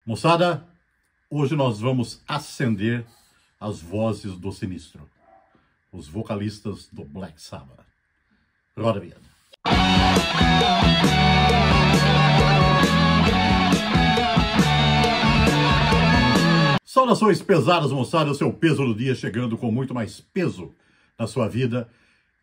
Moçada, hoje nós vamos acender as vozes do sinistro, os vocalistas do Black Sabbath. Roda a vinheta. Saudações pesadas, moçada, o seu peso do dia chegando com muito mais peso na sua vida.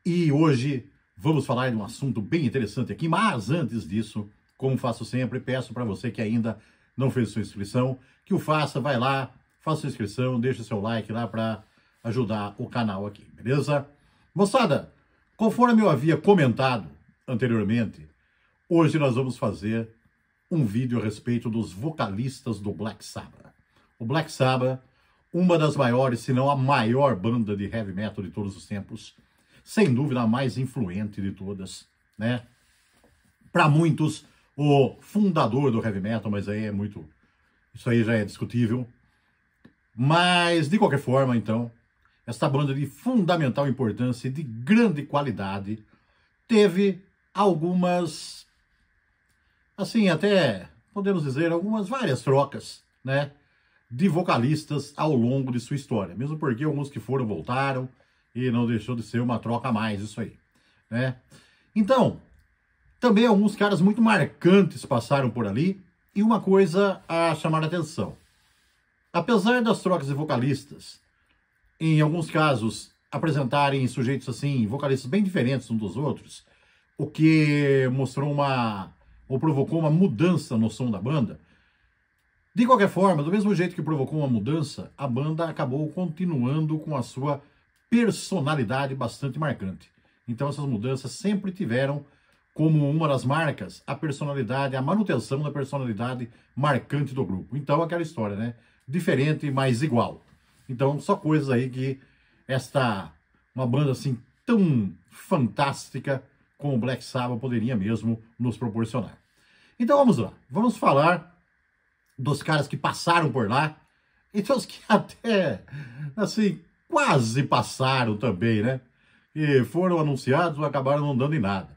E hoje vamos falar de um assunto bem interessante aqui, mas antes disso, como faço sempre, peço para você que ainda não fez sua inscrição, que o faça, vai lá, faça sua inscrição, deixa seu like lá para ajudar o canal aqui, beleza? Moçada, conforme eu havia comentado anteriormente, hoje nós vamos fazer um vídeo a respeito dos vocalistas do Black Sabbath. O Black Sabbath, uma das maiores, se não a maior banda de heavy metal de todos os tempos, sem dúvida a mais influente de todas, né? Para muitos, o fundador do heavy metal, mas aí é muito... isso aí já é discutível. Mas, de qualquer forma, então, esta banda de fundamental importância e de grande qualidade teve algumas, assim, até, podemos dizer, várias trocas, né, de vocalistas ao longo de sua história. Mesmo porque alguns que foram voltaram e não deixou de ser uma troca a mais, isso aí, né. Então, também alguns caras muito marcantes passaram por ali, e uma coisa a chamar a atenção. Apesar das trocas de vocalistas, em alguns casos, apresentarem sujeitos assim, vocalistas bem diferentes uns dos outros, o que mostrou ou provocou uma mudança no som da banda, de qualquer forma, do mesmo jeito que provocou uma mudança, a banda acabou continuando com a sua personalidade bastante marcante. Então essas mudanças sempre tiveram como uma das marcas a personalidade, a manutenção da personalidade marcante do grupo. Então aquela história, né? Diferente, mas igual. Então só coisas aí que uma banda assim tão fantástica como o Black Sabbath poderia mesmo nos proporcionar. Então vamos lá, vamos falar dos caras que passaram por lá e dos que até, assim, quase passaram também, né? E foram anunciados ou acabaram não dando em nada.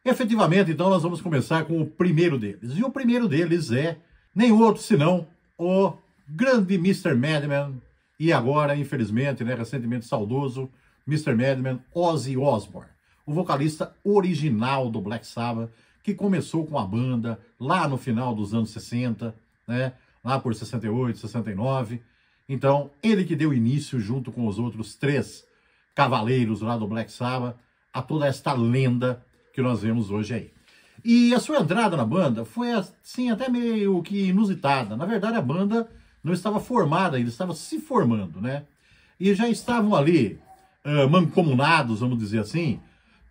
Efetivamente, então, nós vamos começar com o primeiro deles. E o primeiro deles é nem outro senão o grande Mr. Madman e agora, infelizmente, né, recentemente saudoso, Mr. Madman, Ozzy Osbourne, o vocalista original do Black Sabbath, que começou com a banda lá no final dos anos 60, né, lá por 68, 69. Então, ele que deu início, junto com os outros 3 cavaleiros lá do Black Sabbath, a toda esta lenda que nós vemos hoje aí. E a sua entrada na banda foi, assim, até meio que inusitada. Na verdade, a banda não estava formada ainda, estava se formando, né? E já estavam ali mancomunados, vamos dizer assim,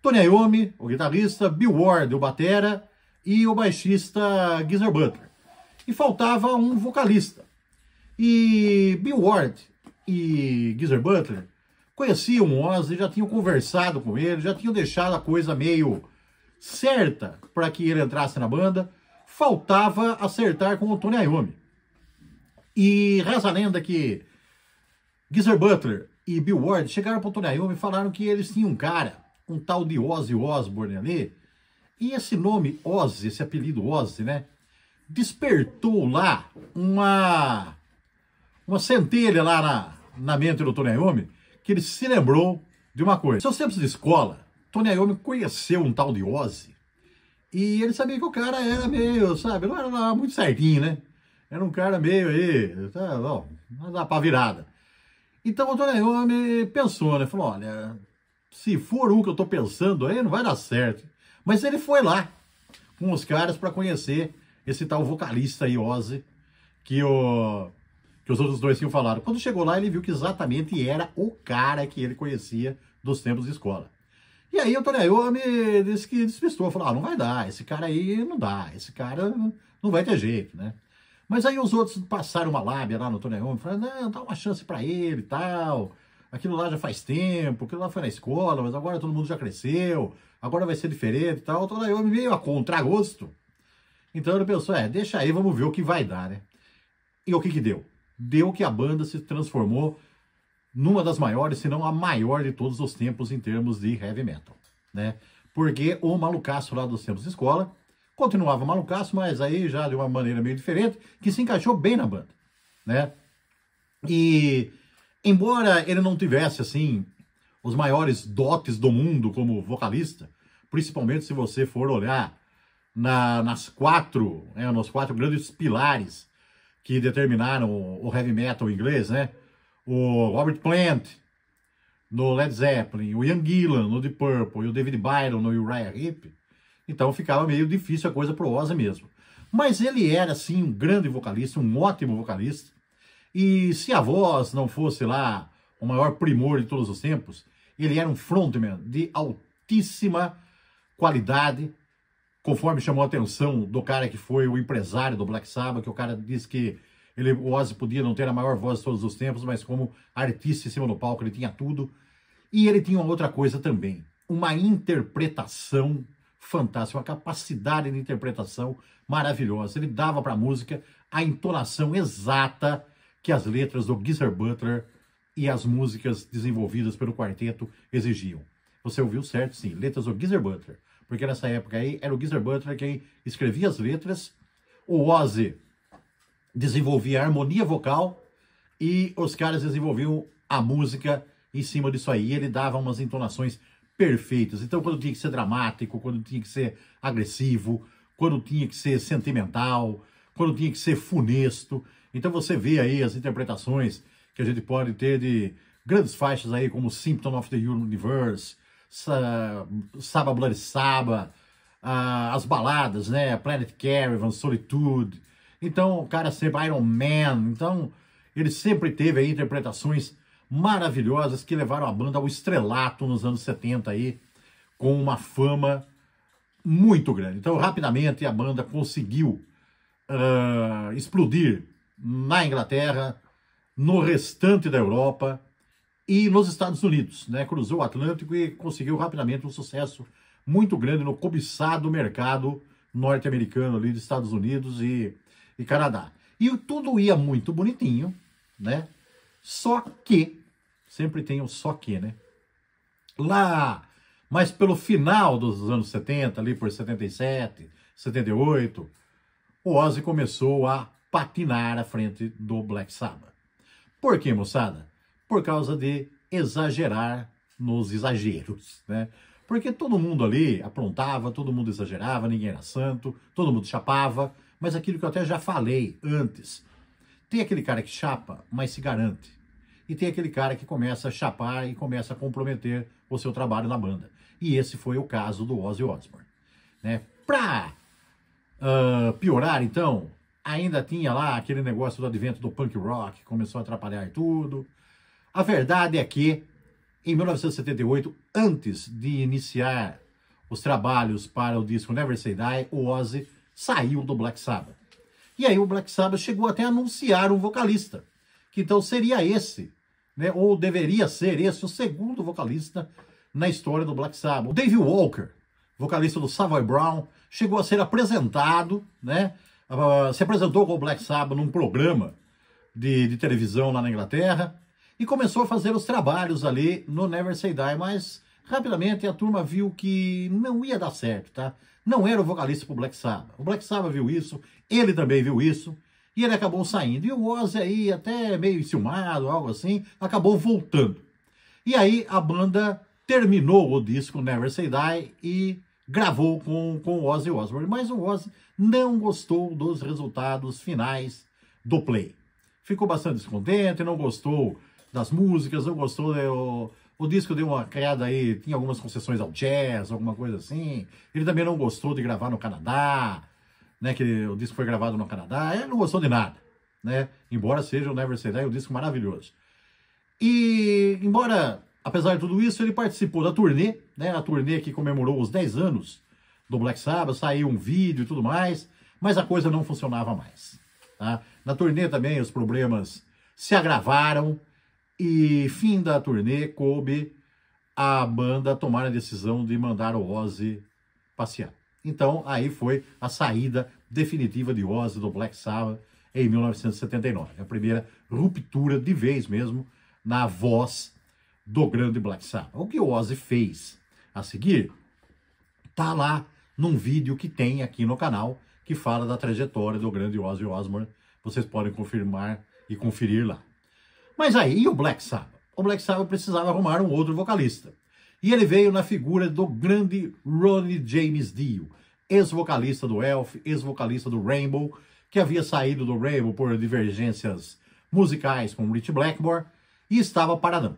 Tony Iommi, o guitarrista, Bill Ward, o batera, e o baixista Geezer Butler. E faltava um vocalista. E Bill Ward e Geezer Butler conheciam o Ozzy, já tinham conversado com ele, já tinham deixado a coisa meio certa para que ele entrasse na banda. Faltava acertar com o Tony Iommi. E reza a lenda que Geezer Butler e Bill Ward chegaram para o Tony Iommi e falaram que eles tinham um tal de Ozzy Osbourne ali. E esse nome Ozzy, esse apelido Ozzy, né, despertou lá uma centelha lá na mente do Tony Iommi, que ele se lembrou de uma coisa. Seus tempos de escola, Tony Iommi conheceu um tal de Ozzy e ele sabia que o cara era meio, sabe, não era lá muito certinho, né? Era um cara meio aí, não dá pra virada. Então o Tony Iommi pensou, né? Falou, olha, se for o que eu tô pensando aí, não vai dar certo. Mas ele foi lá com os caras para conhecer esse tal vocalista aí, Ozzy, que os outros 2 tinham falado. Quando chegou lá, ele viu que exatamente era o cara que ele conhecia dos tempos de escola. E aí o Tony Iommi disse que despistou, falou, não vai dar, esse cara aí não dá, esse cara não vai ter jeito, né? Mas aí os outros passaram uma lábia lá no Tony Iommi, falaram, não, dá uma chance pra ele e tal, aquilo lá já faz tempo, aquilo lá foi na escola, mas agora todo mundo já cresceu, agora vai ser diferente e tal. O Tony Iommi meio a contragosto. Então ele pensou, deixa aí, vamos ver o que vai dar, né? E o que deu? Deu que a banda se transformou numa das maiores, se não a maior de todos os tempos em termos de heavy metal, né? Porque o malucaço lá dos tempos de escola Continuava malucaço, mas aí já de uma maneira meio diferente, que se encaixou bem na banda, né? E embora ele não tivesse, assim, os maiores dotes do mundo como vocalista, principalmente se você for olhar nos quatro grandes pilares que determinaram o heavy metal inglês, né? O Robert Plant no Led Zeppelin, o Ian Gillan no Deep Purple e o David Byron no Uriah Heep. Então ficava meio difícil a coisa pro Ozzy mesmo. Mas ele era, sim, um grande vocalista, um ótimo vocalista. E se a voz não fosse lá o maior primor de todos os tempos, ele era um frontman de altíssima qualidade, conforme chamou a atenção do cara que foi o empresário do Black Sabbath, que o cara disse que o Ozzy podia não ter a maior voz de todos os tempos, mas como artista em cima do palco ele tinha tudo. E ele tinha uma outra coisa também, uma interpretação fantástica, uma capacidade de interpretação maravilhosa. Ele dava para a música a entonação exata que as letras do Geezer Butler e as músicas desenvolvidas pelo quarteto exigiam. Você ouviu certo, sim, letras do Geezer Butler. Porque nessa época aí era o Geezer Butler quem escrevia as letras, o Ozzy desenvolvia a harmonia vocal e os caras desenvolviam a música em cima disso aí. Ele dava umas entonações perfeitas. Então, quando tinha que ser dramático, quando tinha que ser agressivo, quando tinha que ser sentimental, quando tinha que ser funesto. Então, você vê aí as interpretações que a gente pode ter de grandes faixas aí, como Symptom of the Universe, Saba Bloody Saba, as baladas, né? Planet Caravan, Solitude. Então, o cara sempre, Iron Man. Então, ele sempre teve aí interpretações maravilhosas que levaram a banda ao estrelato nos anos 70 aí, com uma fama muito grande. Então, rapidamente, a banda conseguiu explodir na Inglaterra, no restante da Europa e nos Estados Unidos, né? Cruzou o Atlântico e conseguiu rapidamente um sucesso muito grande no cobiçado mercado norte-americano ali dos Estados Unidos e Canadá. E tudo ia muito bonitinho, né? Só que, sempre tem o só que, né? Lá, mas pelo final dos anos 70, ali por 77, 78, o Ozzy começou a patinar à frente do Black Sabbath. Por quê, moçada? Por causa de exagerar nos exageros, né? Porque todo mundo ali aprontava, todo mundo exagerava, ninguém era santo, todo mundo chapava, mas aquilo que eu até já falei antes, tem aquele cara que chapa, mas se garante. E tem aquele cara que começa a chapar e começa a comprometer o seu trabalho na banda. E esse foi o caso do Ozzy Osbourne, né? Pra piorar, então, ainda tinha lá aquele negócio do advento do punk rock, que começou a atrapalhar tudo. A verdade é que, em 1978, antes de iniciar os trabalhos para o disco Never Say Die, o Ozzy saiu do Black Sabbath. E aí o Black Sabbath chegou até a anunciar um vocalista, que então seria esse, né, ou deveria ser esse, o segundo vocalista na história do Black Sabbath. O Dave Walker, vocalista do Savoy Brown, chegou a ser apresentado, né, se apresentou com o Black Sabbath num programa de televisão lá na Inglaterra e começou a fazer os trabalhos ali no Never Say Die, mas rapidamente a turma viu que não ia dar certo, tá? Não era o vocalista pro Black Sabbath. O Black Sabbath viu isso, ele também viu isso, e ele acabou saindo. E o Ozzy aí, até meio enciumado, algo assim, acabou voltando. E aí a banda terminou o disco Never Say Die e gravou com o Ozzy Osbourne. Mas o Ozzy não gostou dos resultados finais do Play. Ficou bastante descontente, não gostou das músicas, não gostou... O disco deu uma queda aí, tinha algumas concessões ao jazz, alguma coisa assim. Ele também não gostou de gravar no Canadá, né? Que o disco foi gravado no Canadá. Ele não gostou de nada, né? Embora seja o Never Say Die, um disco maravilhoso. E, embora, apesar de tudo isso, ele participou da turnê, né? A turnê que comemorou os 10 anos do Black Sabbath, saiu um vídeo e tudo mais, mas a coisa não funcionava mais, tá? Na turnê também os problemas se agravaram, e fim da turnê, coube a banda tomar a decisão de mandar o Ozzy passear. Então, aí foi a saída definitiva de Ozzy do Black Sabbath em 1979. A primeira ruptura de vez mesmo na voz do grande Black Sabbath. O que o Ozzy fez a seguir, tá lá num vídeo que tem aqui no canal, que fala da trajetória do grande Ozzy Osbourne. Vocês podem confirmar e conferir lá. Mas aí, o Black Sabbath? O Black Sabbath precisava arrumar um outro vocalista. E ele veio na figura do grande Ronnie James Dio, ex-vocalista do Elf, ex-vocalista do Rainbow, que havia saído do Rainbow por divergências musicais com Rich Blackmore e estava paradão.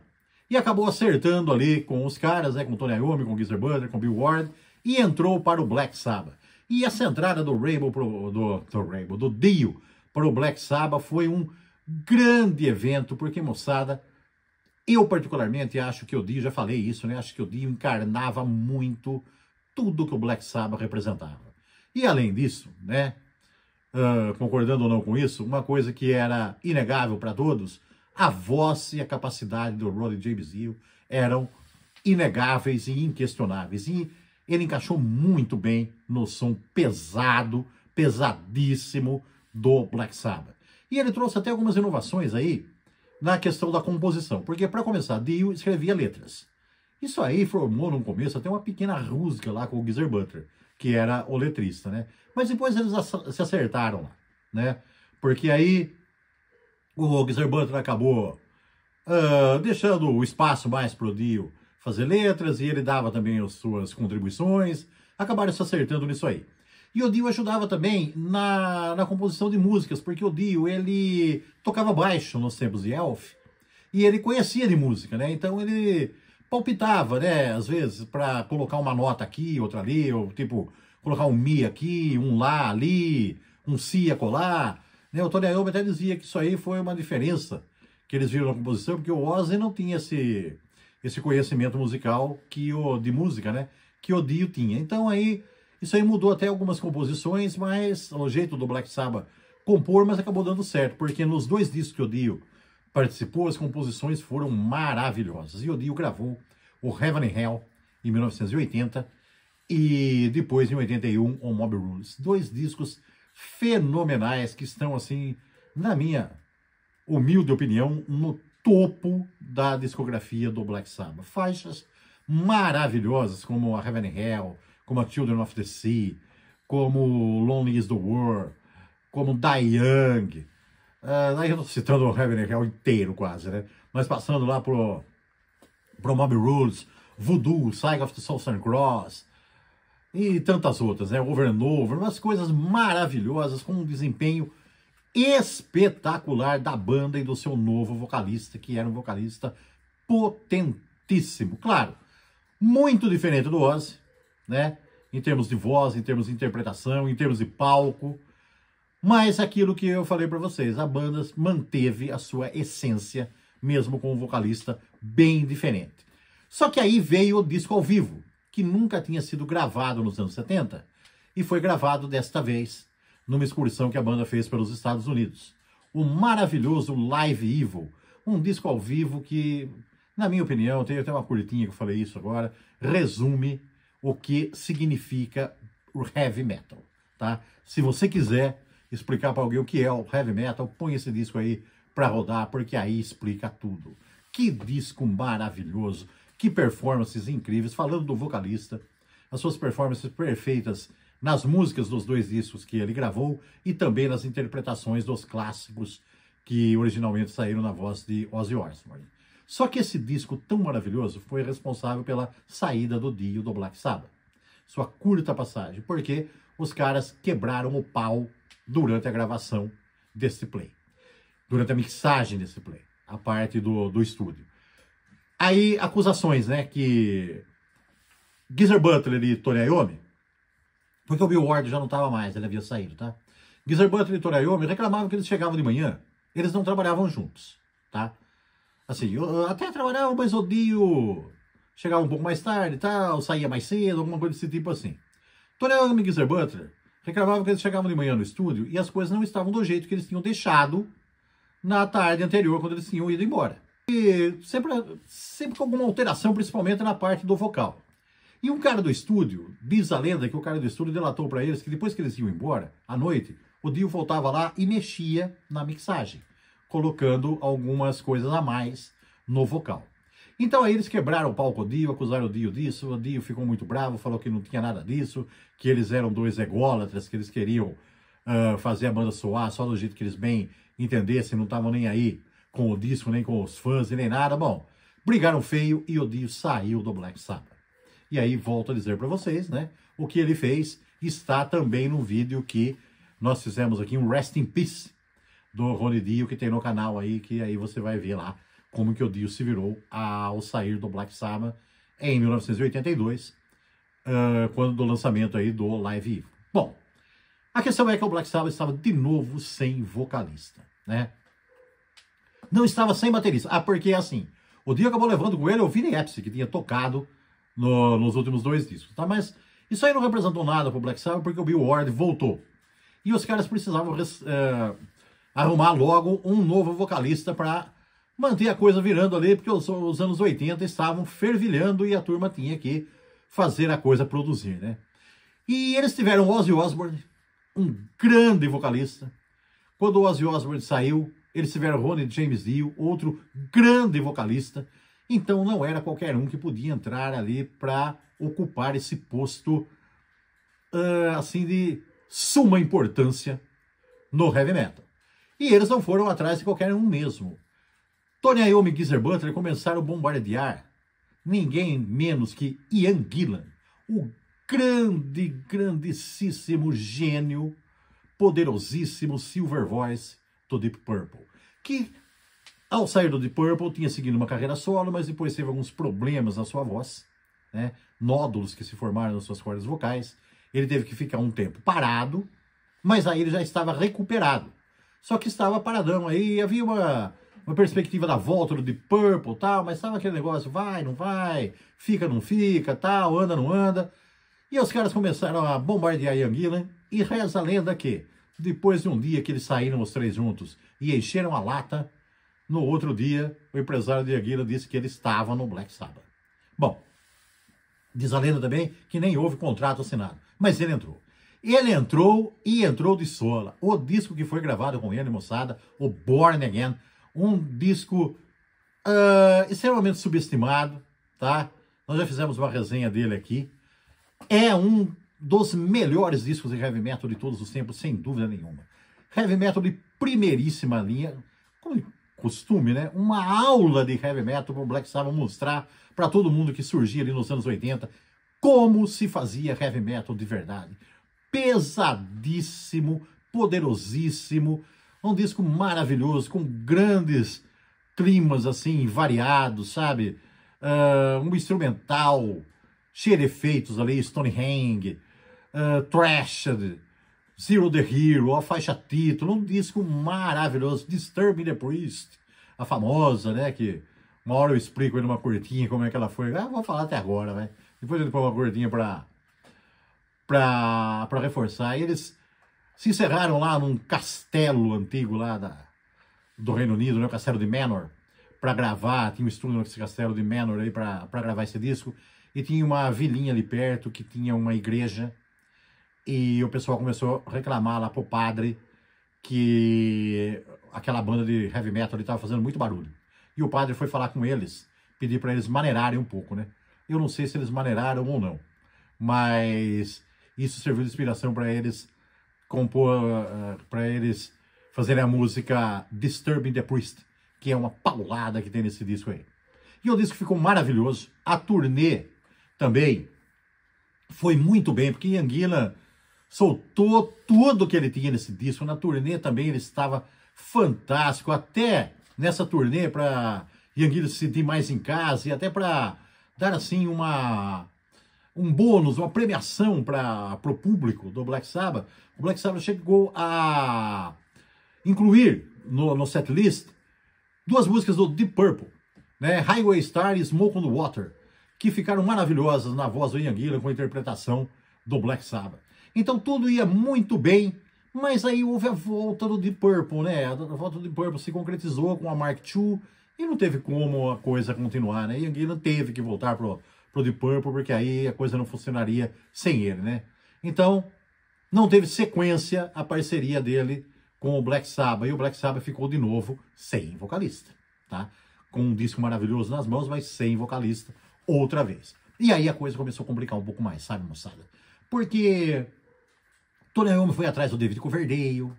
E acabou acertando ali com os caras, né, com Tony Iommi, com Geezer Butler, com Bill Ward, e entrou para o Black Sabbath. E essa entrada do Rainbow, do Dio para o Black Sabbath foi um grande evento, porque, moçada, eu particularmente acho que o Dio, já falei isso, né? Acho que o Dio encarnava muito tudo que o Black Sabbath representava. E além disso, né? Concordando ou não com isso, uma coisa que era inegável para todos, a voz e a capacidade do Ronnie James Dio eram inegáveis e inquestionáveis. E ele encaixou muito bem no som pesado, pesadíssimo do Black Sabbath. E ele trouxe até algumas inovações aí na questão da composição. Porque, para começar, Dio escrevia letras. Isso aí formou, no começo, até uma pequena rusga lá com o Geezer Butler, que era o letrista, né? Mas depois eles se acertaram lá, né? Porque aí o Geezer Butler acabou deixando o espaço mais pro Dio fazer letras, e ele dava também as suas contribuições, acabaram se acertando nisso aí. E o Dio ajudava também na composição de músicas, porque o Dio, ele tocava baixo nos tempos de Elf, e ele conhecia de música, né? Então ele palpitava, né? Às vezes, para colocar uma nota aqui, outra ali, ou tipo, colocar um Mi aqui, um Lá ali, um Si acolá, né? O Tony Iommi até dizia que isso aí foi uma diferença que eles viram na composição, porque o Ozzy não tinha esse conhecimento musical de música, né? Que o Dio tinha. Então aí, isso aí mudou até algumas composições, mas o jeito do Black Sabbath compor, mas acabou dando certo, porque nos 2 discos que o Dio participou, as composições foram maravilhosas. E o Dio gravou o Heaven and Hell em 1980 e depois, em 81, o Mob Rules. 2 discos fenomenais que estão, assim, na minha humilde opinião, no topo da discografia do Black Sabbath. Faixas maravilhosas, como a Heaven and Hell, como a Children of the Sea, como Lonely is the War, como Die Young. Daí eu tô citando o Heaven and Hell inteiro quase, né? Mas passando lá pro Mob Rules, Voodoo, Sign of the Southern Cross e tantas outras, né? Over and Over, umas coisas maravilhosas com um desempenho espetacular da banda e do seu novo vocalista, que era um vocalista potentíssimo. Claro, muito diferente do Ozzy, né? Em termos de voz, em termos de interpretação, em termos de palco. Mas aquilo que eu falei para vocês, a banda manteve a sua essência, mesmo com um vocalista bem diferente. Só que aí veio o disco ao vivo, que nunca tinha sido gravado nos anos 70, e foi gravado desta vez numa excursão que a banda fez pelos Estados Unidos. O maravilhoso Live Evil, um disco ao vivo que, na minha opinião, tem até uma curtinha que eu falei isso agora, resume o que significa o heavy metal, tá? Se você quiser explicar para alguém o que é o heavy metal, põe esse disco aí para rodar, porque aí explica tudo. Que disco maravilhoso, que performances incríveis, falando do vocalista, as suas performances perfeitas nas músicas dos 2 discos que ele gravou e também nas interpretações dos clássicos que originalmente saíram na voz de Ozzy Osbourne. Só que esse disco tão maravilhoso foi responsável pela saída do Dio do Black Sabbath. Sua curta passagem, porque os caras quebraram o pau durante a gravação desse play. Durante a mixagem desse play. A parte do estúdio. Aí, acusações, né, que Geezer Butler e Tony Iommi, porque o Bill Ward já não estava mais, ele havia saído, tá? Geezer Butler e Tony Iommi reclamavam que eles chegavam de manhã, eles não trabalhavam juntos, tá? Assim, eu até trabalhava, mas o Dio chegava um pouco mais tarde, tal, saía mais cedo, alguma coisa desse tipo assim. Tony Iommi e Geezer Butler reclamavam que eles chegavam de manhã no estúdio e as coisas não estavam do jeito que eles tinham deixado na tarde anterior, quando eles tinham ido embora. E sempre com alguma alteração, principalmente na parte do vocal. E um cara do estúdio, diz a lenda que o cara do estúdio delatou para eles que depois que eles iam embora, à noite, o Dio voltava lá e mexia na mixagem, colocando algumas coisas a mais no vocal. Então aí eles quebraram o pau com o Dio, acusaram o Dio disso, o Dio ficou muito bravo, falou que não tinha nada disso, que eles eram dois ególatras, que eles queriam fazer a banda soar só do jeito que eles bem entendessem, não estavam nem aí com o disco, nem com os fãs e nem nada. Bom, brigaram feio e o Dio saiu do Black Sabbath. E aí volto a dizer para vocês, né, o que ele fez está também no vídeo que nós fizemos aqui, um Rest in Peace, do Ronnie Dio, que tem no canal aí, que aí você vai ver lá como que o Dio se virou ao sair do Black Sabbath em 1982, quando do lançamento aí do Live Evil. Bom, a questão é que o Black Sabbath estava de novo sem vocalista, né? Não estava sem baterista. Ah, porque assim, o Dio acabou levando com ele o Vinny Appice, que tinha tocado nos últimos 2 discos, tá? Mas isso aí não representou nada pro Black Sabbath, porque o Bill Ward voltou. E os caras precisavam arrumar logo um novo vocalista para manter a coisa virando ali, porque os anos 80 estavam fervilhando e a turma tinha que fazer a coisa produzir, né? E eles tiveram Ozzy Osbourne, um grande vocalista. Quando o Ozzy Osbourne saiu, eles tiveram Ronnie James Dio, outro grande vocalista. Então não era qualquer um que podia entrar ali para ocupar esse posto assim de suma importância no heavy metal. E eles não foram atrás de qualquer um mesmo. Tony Iommi e Geezer Butler começaram a bombardear ninguém menos que Ian Gillan, o grandíssimo gênio, poderosíssimo Silver Voice do Deep Purple, que ao sair do Deep Purple tinha seguido uma carreira solo, mas depois teve alguns problemas na sua voz, né? Nódulos que se formaram nas suas cordas vocais. Ele teve que ficar um tempo parado, mas aí ele já estava recuperado. Só que estava paradão aí, havia uma perspectiva da volta do Deep Purple, tal, mas estava aquele negócio, vai, não vai, fica, não fica, tal, anda, não anda. E os caras começaram a bombardear Ian Gillan, e reza a lenda que, depois de um dia que eles saíram os 3 juntos e encheram a lata, no outro dia, o empresário de Ian Gillan disse que ele estava no Black Sabbath. Bom, diz a lenda também que nem houve contrato assinado, mas ele entrou. Ele entrou e entrou de sola. O disco que foi gravado com ele, moçada, o Born Again, um disco extremamente subestimado, tá? Nós já fizemos uma resenha dele aqui. É um dos melhores discos de heavy metal de todos os tempos, sem dúvida nenhuma. Heavy metal de primeiríssima linha, como de costume, né? Uma aula de heavy metal para o Black Sabbath mostrar para todo mundo que surgia ali nos anos 80 como se fazia heavy metal de verdade. Pesadíssimo, poderosíssimo, um disco maravilhoso, com grandes climas assim, variados, sabe? Um instrumental cheio de efeitos ali, Stonehenge, Thrashed, Zero the Hero, a faixa título, um disco maravilhoso, Disturbing the Priest, a famosa, né, que uma hora eu explico aí numa curtinha como é que ela foi. Vou falar até agora, né? Depois eu ponho uma curtinha pra reforçar. E eles se encerraram lá num castelo antigo lá do Reino Unido, né, o castelo de Manor, para gravar. Tinha um estúdio nesse castelo de Manor aí para gravar esse disco. E tinha uma vilinha ali perto que tinha uma igreja. E o pessoal começou a reclamar lá pro padre que aquela banda de heavy metal ali estava fazendo muito barulho. E o padre foi falar com eles, pedir para eles maneirarem um pouco, né? Eu não sei se eles maneiraram ou não, mas isso serviu de inspiração para eles compor, para eles fazerem a música Disturbing the Priest, que é uma paulada que tem nesse disco aí. E o disco ficou maravilhoso. A turnê também foi muito bem, porque Ian Gillan soltou tudo que ele tinha nesse disco. Na turnê também ele estava fantástico, até nessa turnê para Ian Gillan se sentir mais em casa e até para dar assim um bônus, uma premiação para o público do Black Sabbath. O Black Sabbath chegou a incluir no setlist 2 músicas do Deep Purple, né? Highway Star e Smoke on the Water, que ficaram maravilhosas na voz do Ian Gillan com a interpretação do Black Sabbath. Então tudo ia muito bem, mas aí houve a volta do Deep Purple, né? A volta do Deep Purple se concretizou com a Mark II e não teve como a coisa continuar, né? Ian Gillan teve que voltar pro Deep Purple, porque aí a coisa não funcionaria sem ele, né? Então, não teve sequência a parceria dele com o Black Sabbath, e o Black Sabbath ficou de novo sem vocalista, tá? com um disco maravilhoso nas mãos, mas sem vocalista outra vez. E aí a coisa começou a complicar um pouco mais, sabe, moçada? Porque Tony Iommi foi atrás do David Coverdale,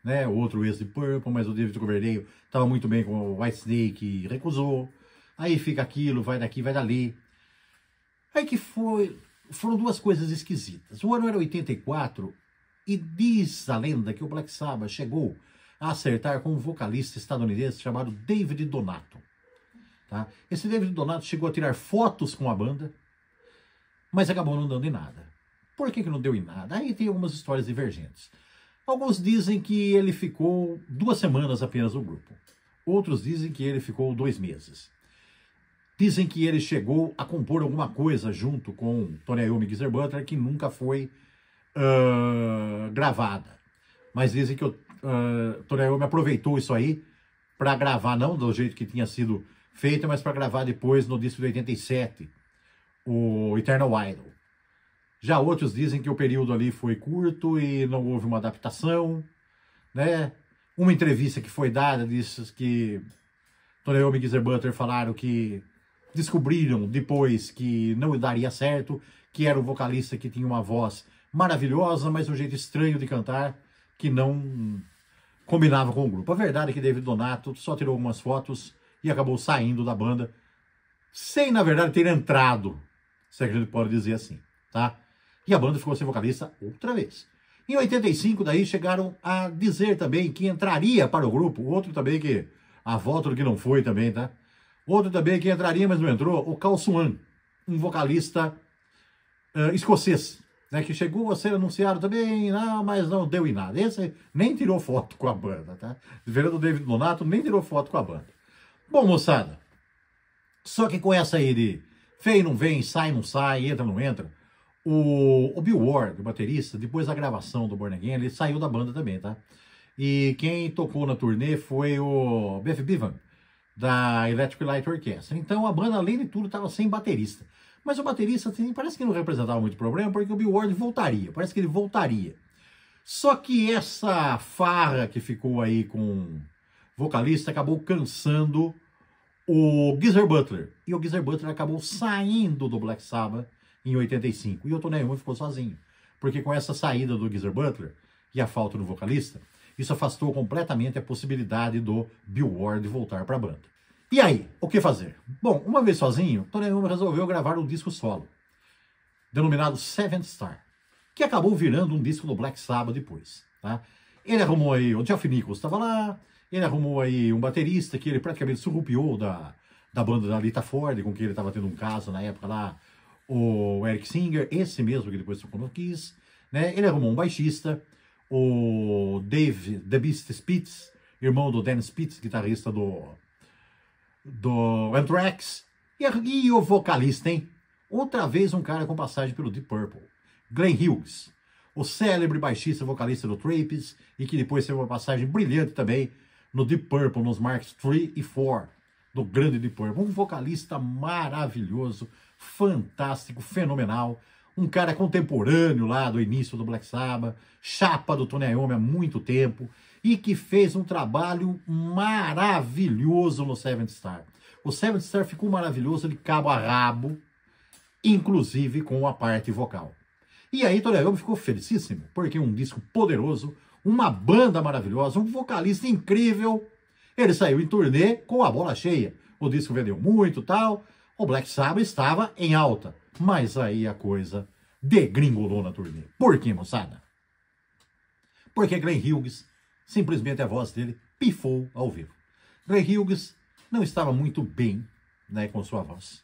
né, outro ex de Purple, mas o David Coverdale estava muito bem com o Whitesnake e recusou. Aí fica aquilo, vai daqui, vai dali. Aí que foram duas coisas esquisitas. O ano era 84 e diz a lenda que o Black Sabbath chegou a acertar com um vocalista estadunidense chamado David Donato. Tá? Esse David Donato chegou a tirar fotos com a banda, mas acabou não dando em nada. Por que não deu em nada? Aí tem algumas histórias divergentes. Alguns dizem que ele ficou 2 semanas apenas no grupo. Outros dizem que ele ficou 2 meses. Dizem que ele chegou a compor alguma coisa junto com Tony Iommi e Geezer Butler que nunca foi gravada. Mas dizem que o Tony Iommi aproveitou isso aí para gravar, não do jeito que tinha sido feito, mas para gravar depois no disco de 87, o Eternal Idol. Já outros dizem que o período ali foi curto e não houve uma adaptação, né? Uma entrevista que foi dada diz que Tony Iommi e Geezer Butler falaram que descobriram depois que não daria certo, que era o vocalista que tinha uma voz maravilhosa, mas um jeito estranho de cantar, que não combinava com o grupo. A verdade é que David Donato só tirou algumas fotos e acabou saindo da banda, sem, na verdade, ter entrado, se a gente pode dizer assim, tá? E a banda ficou sem vocalista outra vez. Em 85, daí, chegaram a dizer também que entraria para o grupo, outro também que, a volta do que não foi também, tá? Outro também que entraria, mas não entrou, o Carl Swan, um vocalista escocês, né, que chegou a ser anunciado também, não, mas não deu em nada. Esse nem tirou foto com a banda, tá? Diferente do David Donato, nem tirou foto com a banda. Bom, moçada, só que com essa aí de vem, não vem, sai, não sai, entra, não entra, o Bill Ward, o baterista, depois da gravação do Born Again, ele saiu da banda também, tá? E quem tocou na turnê foi o Biff Bevan, da Electric Light Orchestra. Então a banda, além de tudo, estava sem baterista. Mas o baterista assim, parece que não representava muito problema, porque o Bill Ward voltaria, parece que ele voltaria. Só que essa farra que ficou aí com o vocalista acabou cansando o Geezer Butler. E o Geezer Butler acabou saindo do Black Sabbath em 85. E o Tony Iommi ficou sozinho. Porque com essa saída do Geezer Butler e a falta do vocalista, isso afastou completamente a possibilidade do Bill Ward voltar para a banda. E aí, o que fazer? Bom, uma vez sozinho, Tony Iommi resolveu gravar um disco solo, denominado Seventh Star, que acabou virando um disco do Black Sabbath depois. Tá? Ele arrumou aí, o Geoff Nichols estava lá, ele arrumou aí um baterista que ele praticamente surrupiou da banda da Lita Ford, com quem ele estava tendo um caso na época lá, o Eric Singer, esse mesmo que depois tocou no Kiss, né? Ele arrumou um baixista, o Dave The Beast Spitz, irmão do Dan Spitz, guitarrista do Anthrax, e o vocalista, hein? Outra vez um cara com passagem pelo Deep Purple, Glenn Hughes, o célebre baixista e vocalista do Travis, e que depois teve uma passagem brilhante também no Deep Purple, nos Marks III e IV, do grande Deep Purple. Um vocalista maravilhoso, fantástico, fenomenal, um cara contemporâneo lá do início do Black Sabbath, chapa do Tony Iommi há muito tempo, e que fez um trabalho maravilhoso no Seventh Star. O Seventh Star ficou maravilhoso de cabo a rabo, inclusive com a parte vocal. E aí Tony Iommi ficou felicíssimo, porque um disco poderoso, uma banda maravilhosa, um vocalista incrível. Ele saiu em turnê com a bola cheia. O disco vendeu muito e tal. O Black Sabbath estava em alta. Mas aí a coisa degringolou na turnê. Por quê, moçada? Porque Glenn Hughes, simplesmente a voz dele, pifou ao vivo. Glenn Hughes não estava muito bem, né, com sua voz.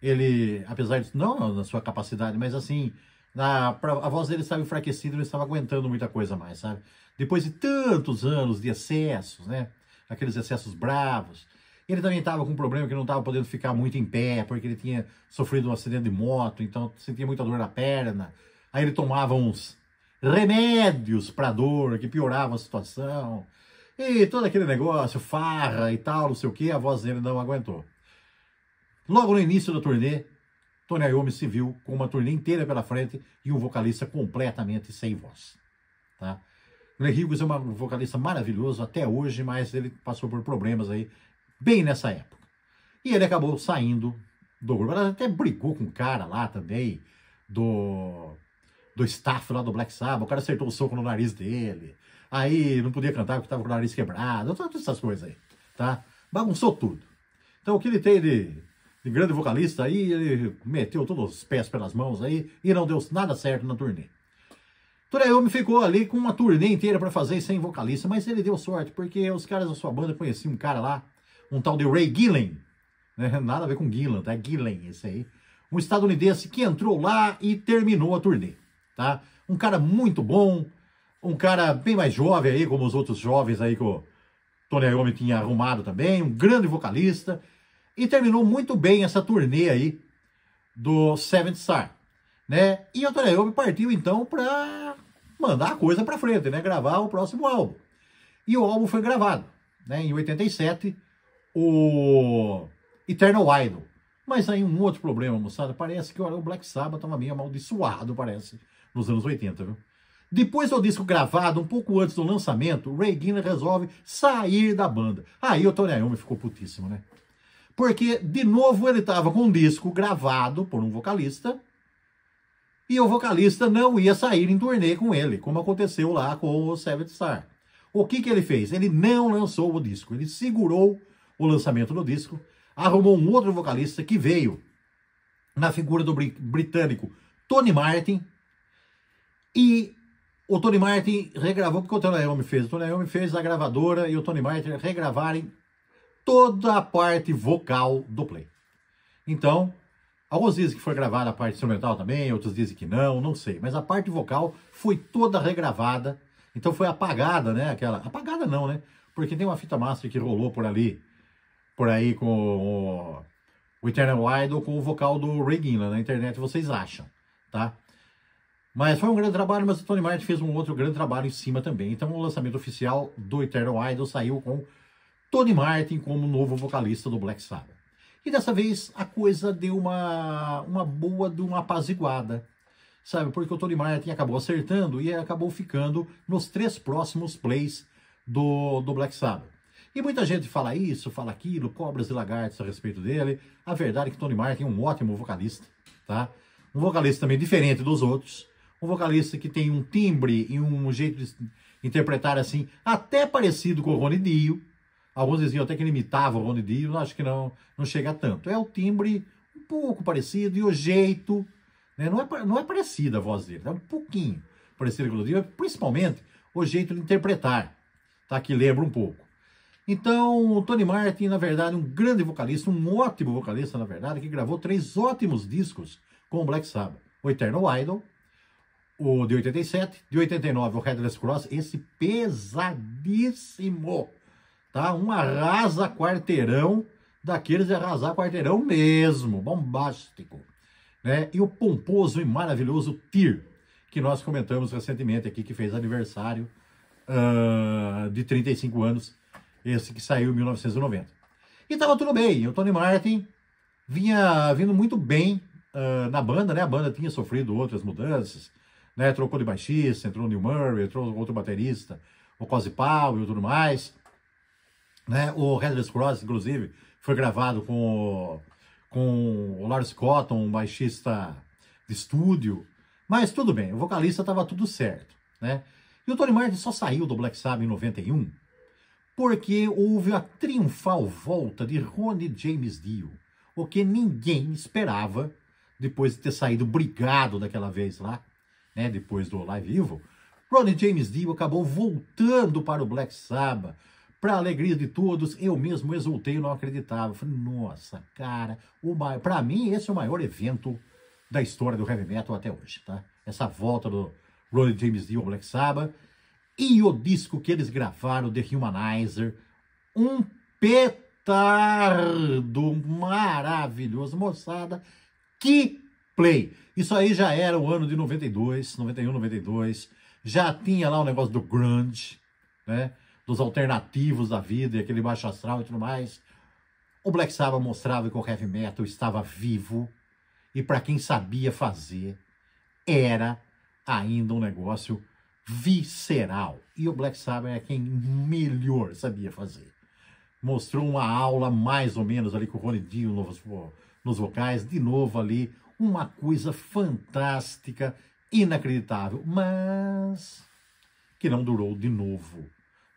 Ele, apesar de, não na sua capacidade, mas assim, a voz dele estava enfraquecida, não estava aguentando muita coisa mais, sabe? Depois de tantos anos de excessos, né? Aqueles excessos bravos. Ele também estava com um problema que não estava podendo ficar muito em pé, porque ele tinha sofrido um acidente de moto, então sentia muita dor na perna. Aí ele tomava uns remédios para dor, que pioravam a situação. E todo aquele negócio, farra e tal, não sei o que, a voz dele não aguentou. Logo no início da turnê, Tony Iommi se viu com uma turnê inteira pela frente e um vocalista completamente sem voz. Tá? Glenn Hughes é um vocalista maravilhoso até hoje, mas ele passou por problemas aí bem nessa época. E ele acabou saindo do grupo. Ela até brigou com o cara lá também, do staff lá do Black Sabbath. O cara acertou o soco no nariz dele. Aí não podia cantar porque estava com o nariz quebrado. Todas essas coisas aí, tá? Bagunçou tudo. Então o que ele tem de grande vocalista aí, ele meteu todos os pés pelas mãos aí e não deu nada certo na turnê. Tony Iommi ficou ali com uma turnê inteira para fazer sem vocalista, mas ele deu sorte, porque os caras da sua banda conheciam um cara lá, um tal de Ray Gillen, né? Nada a ver com Gillan, tá? Gillen, esse aí. Um estadunidense que entrou lá e terminou a turnê, tá? Um cara muito bom, um cara bem mais jovem aí, como os outros jovens aí que o Tony Iommi tinha arrumado também, um grande vocalista, e terminou muito bem essa turnê aí do Seventh Star, né? E o Tony Iommi partiu então para mandar a coisa para frente, né? Gravar o próximo álbum. E o álbum foi gravado, né? Em 87, o Eternal Idol. Mas aí um outro problema, moçada, parece que o Black Sabbath estava meio amaldiçoado, parece, nos anos 80, viu? Depois do disco gravado, um pouco antes do lançamento, o Ray Gillen resolve sair da banda. Aí o Tony Iommi ficou putíssimo, né? Porque, de novo, ele estava com um disco gravado por um vocalista e o vocalista não ia sair em turnê com ele, como aconteceu lá com o Seventh Star. O que ele fez? Ele não lançou o disco, ele segurou o lançamento do disco, arrumou um outro vocalista que veio na figura do britânico Tony Martin, e o Tony Martin regravou, porque o Tony Iommi fez? O Tony Iommi fez a gravadora e o Tony Martin regravarem toda a parte vocal do Play. Então, alguns dizem que foi gravada a parte instrumental também, outros dizem que não sei. Mas a parte vocal foi toda regravada, então foi apagada, né? Apagada não, né? Porque tem uma fita master que rolou por aí com o Eternal Idol, com o vocal do Ray Gillen. Na internet vocês acham, tá? Mas foi um grande trabalho, mas o Tony Martin fez um outro grande trabalho em cima também. Então o lançamento oficial do Eternal Idol saiu com Tony Martin como novo vocalista do Black Sabbath. E dessa vez a coisa deu uma boa de uma apaziguada, sabe? Porque o Tony Martin acabou acertando e acabou ficando nos 3 próximos plays do Black Sabbath. E muita gente fala isso, fala aquilo, cobras e lagartos a respeito dele. A verdade é que Tony Martin é um ótimo vocalista, tá? Um vocalista também diferente dos outros. Um vocalista que tem um timbre e um jeito de interpretar assim, até parecido com o Ronnie Dio. Alguns diziam até que ele imitava o Ronnie Dio, acho que não chega tanto. É o timbre um pouco parecido e o jeito, né? Não é parecida a voz dele, é um pouquinho parecido com o Dio, principalmente o jeito de interpretar, tá? Que lembra um pouco. Então, o Tony Martin, na verdade, um grande vocalista, um ótimo vocalista, na verdade, que gravou 3 ótimos discos com o Black Sabbath. O Eternal Idol, o de 87, de 89, o Headless Cross, esse pesadíssimo, tá? Um arrasa-quarteirão, daqueles de arrasar quarteirão mesmo, bombástico, né? E o pomposo e maravilhoso Tear, que nós comentamos recentemente aqui, que fez aniversário de 35 anos, esse que saiu em 1990. E tava tudo bem, o Tony Martin vinha vindo muito bem na banda, né? A banda tinha sofrido outras mudanças, né? Trocou de baixista, entrou o Neil Murray, entrou outro baterista, o Cozy Powell e tudo mais, né? O Headless Cross, inclusive, foi gravado com o Lars Cotton, um baixista de estúdio, mas tudo bem, o vocalista estava tudo certo, né? E o Tony Martin só saiu do Black Sabbath em 91 porque houve a triunfal volta de Ronnie James Dio, o que ninguém esperava depois de ter saído brigado daquela vez lá, né? Depois do Live Evil. Ronnie James Dio acabou voltando para o Black Sabbath, para a alegria de todos. Eu mesmo exultei, não acreditava. Falei, nossa, cara, para mim esse é o maior evento da história do heavy metal até hoje, tá? Essa volta do Ronnie James Dio ao Black Sabbath e o disco que eles gravaram, The Humanizer, um petardo maravilhoso, moçada, que play! Isso aí já era o ano de 92, 91, 92, já tinha lá o negócio do grunge, né? Dos alternativos da vida, e aquele baixo astral e tudo mais. O Black Sabbath mostrava que o heavy metal estava vivo, e para quem sabia fazer, era ainda um negócio visceral. E o Black Sabbath é quem melhor sabia fazer. mostrou uma aula mais ou menos ali com o Ronnie Dio nos vocais, de novo ali, uma coisa fantástica, inacreditável, mas que não durou de novo.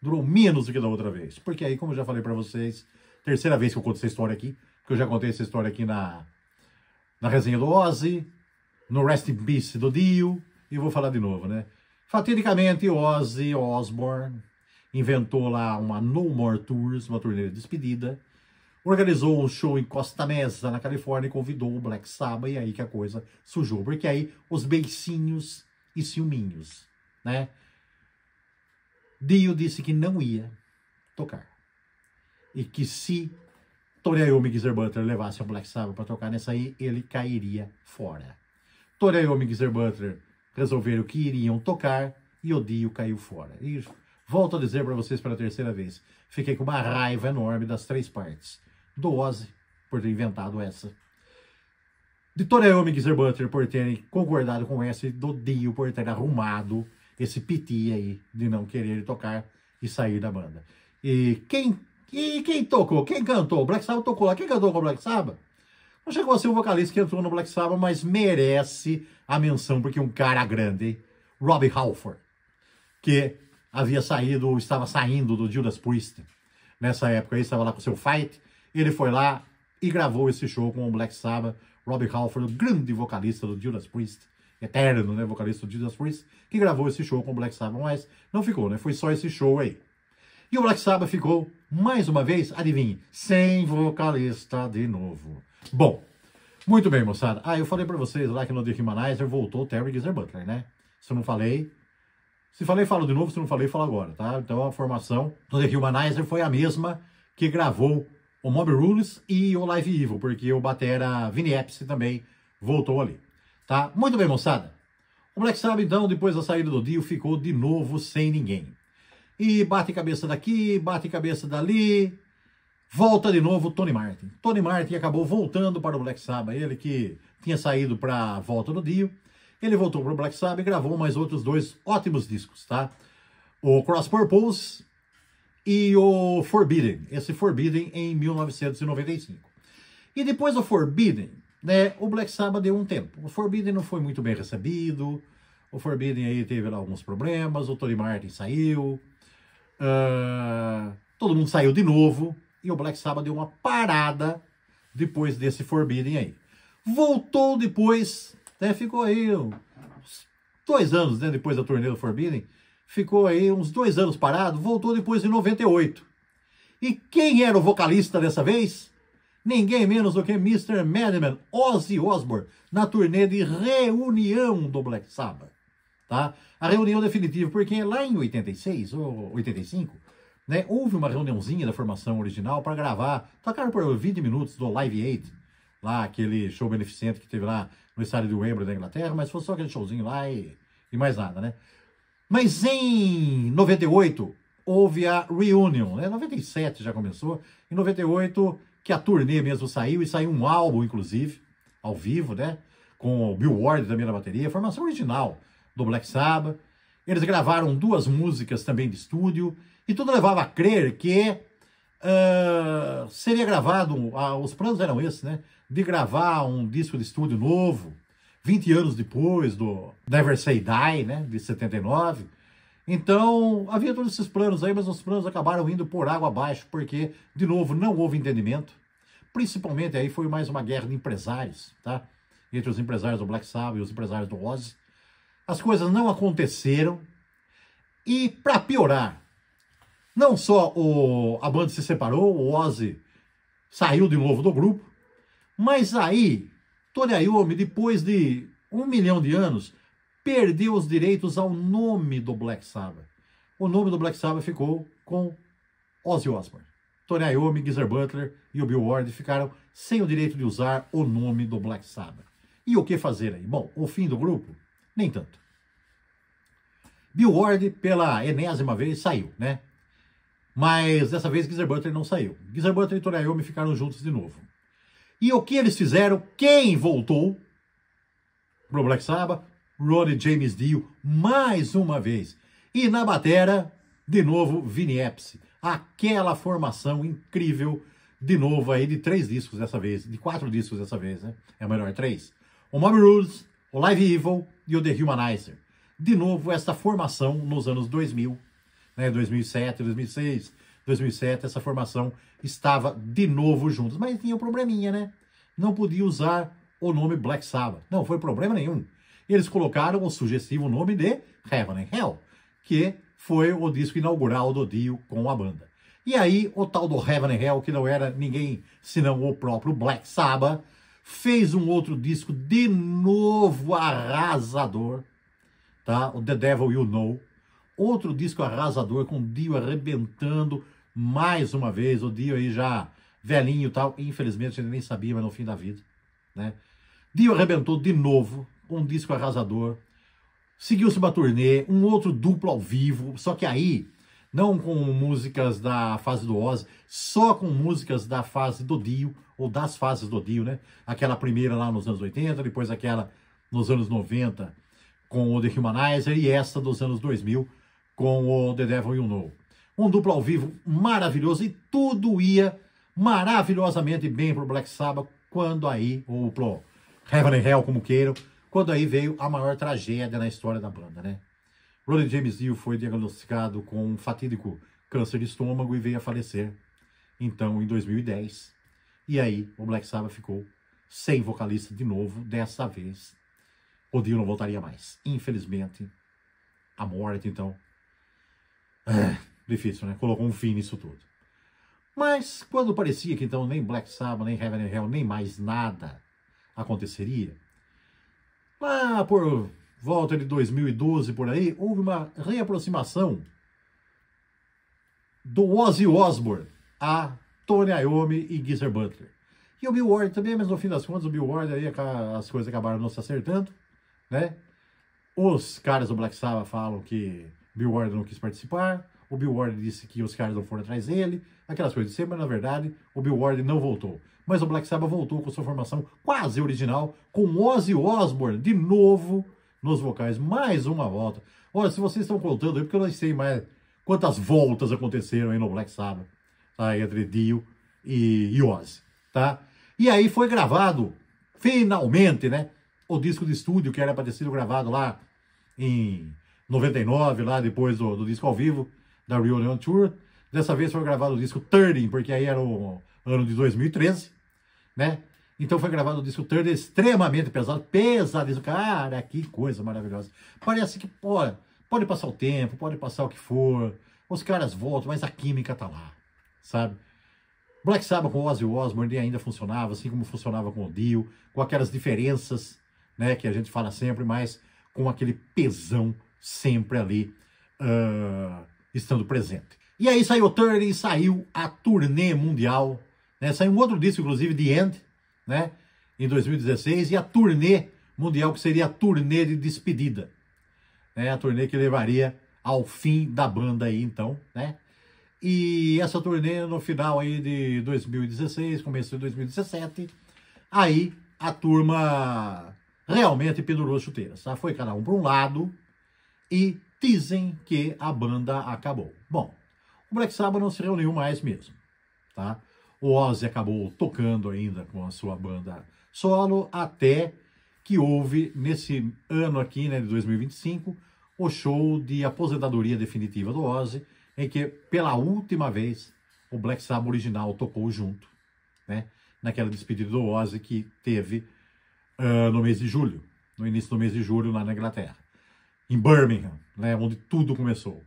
Durou menos do que da outra vez, porque aí, como eu já falei para vocês, terceira vez que eu conto essa história aqui, porque eu já contei essa história aqui na resenha do Ozzy, no Rest in Peace do Dio, e eu vou falar de novo, né? Fatidicamente, Ozzy Osbourne inventou lá uma No More Tours, uma turnê de despedida, organizou um show em Costa Mesa, na Califórnia, e convidou o Black Sabbath, e aí que a coisa sujou, porque aí os beicinhos e ciúminhos, né? Dio disse que não ia tocar, e que se Tony Iommi e Geezer Butler levasse o Black Sabbath para tocar nessa aí, ele cairia fora. Tony Iommi e Geezer Butler resolveram que iriam tocar, e o Dio caiu fora. E volto a dizer para vocês pela terceira vez, fiquei com uma raiva enorme das três partes. Do Ozzy, por ter inventado essa. De Tony Iommi e Geezer Butler por terem concordado com essa, e do Dio por ter arrumado esse piti aí de não querer tocar e sair da banda. E quem tocou? Quem cantou? O Black Sabbath tocou lá. Quem cantou com o Black Sabbath? Não chegou a ser o vocalista que entrou no Black Sabbath, mas merece a menção, porque um cara grande, hein? Robbie Halford, que estava saindo do Judas Priest. Nessa época, ele estava lá com o seu Fight. Ele foi lá e gravou esse show com o Black Sabbath. Robbie Halford, o grande vocalista do Judas Priest, eterno, né, vocalista do Judas Priest, que gravou esse show com o Black Sabbath, mas não ficou, né? Foi só esse show aí. E o Black Sabbath ficou, mais uma vez, adivinhe, sem vocalista de novo. Bom, muito bem, moçada. Eu falei pra vocês lá que no The Humanizer voltou o Terry Geezer Butler, né? Se eu não falei... Se falei, falo de novo. Se não falei, falo agora, tá? Então a formação do The Humanizer foi a mesma que gravou o Mob Rules e o Live Evil, porque o batera Vinny Appice também voltou ali, tá? Muito bem, moçada. O Black Sabbath, então, depois da saída do Dio, ficou de novo sem ninguém. E bate cabeça daqui, bate cabeça dali, volta de novo o Tony Martin. Tony Martin acabou voltando para o Black Sabbath, ele que tinha saído para a volta do Dio. Ele voltou para o Black Sabbath e gravou mais outros dois ótimos discos, tá? O Cross Purpose e o Forbidden. Esse Forbidden em 1995. E depois do Forbidden, né, o Black Sabbath deu um tempo. O Forbidden não foi muito bem recebido. O Forbidden aí teve lá alguns problemas. O Tony Martin saiu. Todo mundo saiu de novo. E o Black Sabbath deu uma parada depois desse Forbidden aí. Voltou depois, né, ficou aí uns 2 anos, né, depois da turnê do Forbidden. Ficou aí uns 2 anos parado, voltou depois em 98. E quem era o vocalista dessa vez? Ninguém menos do que Mr. Madman, Ozzy Osbourne, na turnê de reunião do Black Sabbath. Tá? A reunião definitiva, porque lá em 86 ou 85, né, houve uma reuniãozinha da formação original para gravar, tocaram por 20 minutos do Live Aid, lá aquele show beneficente que teve lá no estádio de Wembley da Inglaterra, mas foi só aquele showzinho lá e mais nada, né? Mas em 98 houve a reunion, né? 97 já começou, em 98 que a turnê mesmo saiu, e saiu um álbum, inclusive, ao vivo, né? Com o Bill Ward também na bateria, a formação original do Black Sabbath. Eles gravaram 2 músicas também de estúdio, e tudo levava a crer que seria gravado, os planos eram esses, né? De gravar um disco de estúdio novo, 20 anos depois do Never Say Die, né, de 79. Então, havia todos esses planos aí, mas os planos acabaram indo por água abaixo, porque, de novo, não houve entendimento. Principalmente aí foi mais uma guerra de empresários, tá? Entre os empresários do Black Sabbath e os empresários do Ozzy. As coisas não aconteceram. E, para piorar, não só a banda se separou, o Ozzy saiu de novo do grupo, mas aí Tony Iommi, depois de 1 milhão de anos, perdeu os direitos ao nome do Black Sabbath. O nome do Black Sabbath ficou com Ozzy Osbourne. Tony Iommi, Geezer Butler e o Bill Ward ficaram sem o direito de usar o nome do Black Sabbath. E o que fazer aí? Bom, o fim do grupo? Nem tanto. Bill Ward, pela enésima vez, saiu, né? Mas dessa vez Geezer Butler não saiu. Geezer Butler e Tony Iommi ficaram juntos de novo. E o que eles fizeram? Quem voltou pro Black Sabbath? Ronnie James Dio, mais uma vez. E na batera, de novo, Vinny Appice. aquela formação incrível, de novo aí, de 3 discos dessa vez, de 4 discos dessa vez, né? É melhor 3. O Mob Rules, o Live Evil e o The Humanizer. De novo, essa formação nos anos 2000, né? 2007, 2006, 2007, essa formação estava de novo juntos. Mas tinha um probleminha, né? Não podia usar o nome Black Sabbath. Não foi problema nenhum. Eles colocaram o sugestivo nome de Heaven and Hell, que foi o disco inaugural do Dio com a banda. E aí, o tal do Heaven and Hell, que não era ninguém senão o próprio Black Sabbath, fez um outro disco de novo arrasador, tá? O The Devil You Know. Outro disco arrasador, com o Dio arrebentando mais uma vez. O Dio aí já velhinho e tal, infelizmente ele nem sabia, mas no fim da vida, né? Dio arrebentou de novo, um disco arrasador. Seguiu-se uma turnê, um outro duplo ao vivo, só que aí, não com músicas da fase do Ozzy, só com músicas da fase do Dio, ou das fases do Dio, né? Aquela primeira lá nos anos 80, depois aquela nos anos 90 com o The Humanizer, e essa dos anos 2000 com o The Devil You Know. Um duplo ao vivo maravilhoso, e tudo ia maravilhosamente bem pro Black Sabbath, quando aí, ou pro Heaven and Hell, como queiram, quando aí veio a maior tragédia na história da banda, né? Ronnie James Dio foi diagnosticado com um fatídico câncer de estômago e veio a falecer, então, em 2010. E aí, o Black Sabbath ficou sem vocalista de novo, dessa vez. O Dio não voltaria mais. Infelizmente, a morte, então, difícil, né? Colocou um fim nisso tudo. Mas, quando parecia que, então, nem Black Sabbath, nem Heaven and Hell, nem mais nada aconteceria, lá por volta de 2012, por aí, houve uma reaproximação do Ozzy Osbourne a Tony Iommi e Geezer Butler. E o Bill Ward também, mas no fim das contas, o Bill Ward aí, as coisas acabaram não se acertando, né? Os caras do Black Sabbath falam que Bill Ward não quis participar, o Bill Ward disse que os caras não foram atrás dele, aquelas coisas de sempre, mas na verdade, o Bill Ward não voltou. Mas o Black Sabbath voltou com sua formação quase original, com Ozzy Osbourne de novo nos vocais, mais uma volta. Olha, se vocês estão contando aí, porque eu não sei mais quantas voltas aconteceram aí no Black Sabbath, tá? Entre Dio e Ozzy, tá? E aí foi gravado, finalmente, né? O disco de estúdio que era para ter sido gravado lá em 99, lá depois do disco ao vivo, da Reunion Tour. Dessa vez foi gravado o disco 30, porque aí era o ano de 2013, né? Então foi gravado o disco 30, extremamente pesado, pesadíssimo. Cara, que coisa maravilhosa. Parece que pode passar o tempo, pode passar o que for, os caras voltam, mas a química tá lá, sabe? Black Sabbath com Ozzy Osbourne ainda funcionava, assim como funcionava com o Dio, com aquelas diferenças, né, que a gente fala sempre, mas com aquele pesão sempre ali, estando presente. E aí saiu o 30 e saiu a turnê mundial, né? Saiu um outro disco, inclusive, The End, né? Em 2016, e a turnê mundial, que seria a turnê de despedida, né? A turnê que levaria ao fim da banda aí, então, né? E essa turnê no final aí de 2016, começo de 2017, aí a turma realmente pendurou as chuteiras, tá? Foi cada um para um lado e dizem que a banda acabou. Bom, o Black Sabbath não se reuniu mais mesmo, tá? O Ozzy acabou tocando ainda com a sua banda solo, até que houve, nesse ano aqui, né, de 2025, o show de aposentadoria definitiva do Ozzy, em que, pela última vez, o Black Sabbath original tocou junto, né? Naquela despedida do Ozzy que teve no mês de julho, no início do mês de julho, lá na Inglaterra, em Birmingham, né? Onde tudo começou.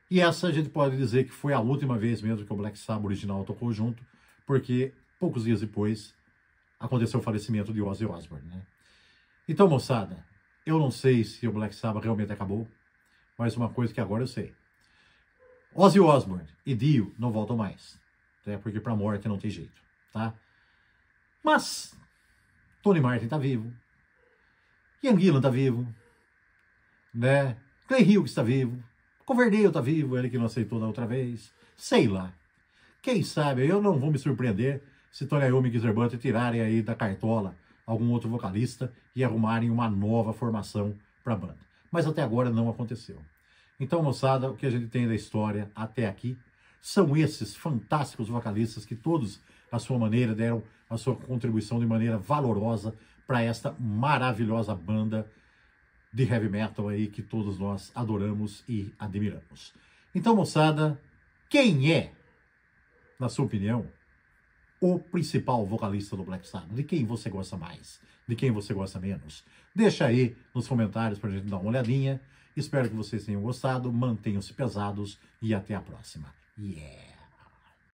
E essa a gente pode dizer que foi a última vez mesmo que o Black Sabbath original tocou junto, porque poucos dias depois aconteceu o falecimento de Ozzy Osbourne, né? Então, moçada, eu não sei se o Black Sabbath realmente acabou, mas uma coisa que agora eu sei: Ozzy Osbourne e Dio não voltam mais, né? Porque pra morte não tem jeito, tá? Mas Tony Martin tá vivo, Ian Gillan tá vivo, né? Clay Hughes tá vivo, Coverdale tá vivo, ele que não aceitou da outra vez, sei lá. Quem sabe, eu não vou me surpreender se Tony Iommi e Geezer Butler tirarem aí da cartola algum outro vocalista e arrumarem uma nova formação para a banda. Mas até agora não aconteceu. Então, moçada, o que a gente tem da história até aqui são esses fantásticos vocalistas que todos, à sua maneira, deram a sua contribuição de maneira valorosa para esta maravilhosa banda de heavy metal aí que todos nós adoramos e admiramos. Então, moçada, quem é, na sua opinião, o principal vocalista do Black Sabbath? De quem você gosta mais? De quem você gosta menos? Deixa aí nos comentários pra gente dar uma olhadinha. Espero que vocês tenham gostado, mantenham-se pesados e até a próxima. Yeah!